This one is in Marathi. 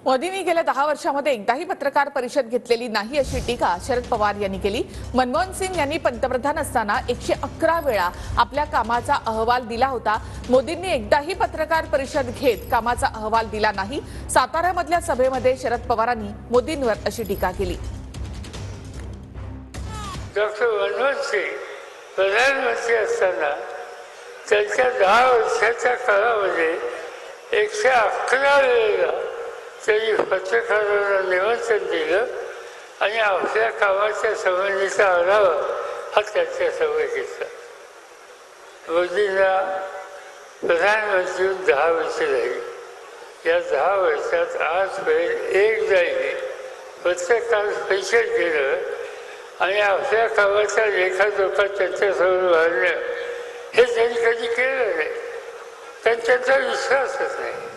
मोदींनी गेल्या 10 वर्षांमध्ये एकदाही पत्रकार परिषद घेतलेली नाही अशी टीका शरद पवार यांनी केली। मनमोहन सिंग यांनी पंतप्रधान असताना 111 वेळा आपल्या कामाचा अहवाल दिला होता। मोदींनी एकदाही पत्रकार परिषद घेत कामाचा अहवाल दिला नाही। साताऱ्यामधल्या सभेमध्ये शरद पवारांनी मोदींवर अशी टीका केली। डॉक्टर मनमोहन सिंग प्रधानमंत्री असताना त्यांच्या 10 वर्षाच्या काळामध्ये 111 वेळा त्यांनी पत्रकारांना निमंत्रण दिलं आणि आपल्या कामाच्या संबंधीचा आढावा हा त्यांच्यासमोर घेतला। मोदींना प्रधानमंत्री 10 वर्ष झाली। या 10 वर्षात आजपर्यंत एकदाही पत्रकार परिषद घेणं आणि आपल्या कामाचा लेखाजोखा त्यांच्यासमोर मांडणं हे त्यांनी कधी केलं नाही। त्यांच्याचा विश्वासच नाही।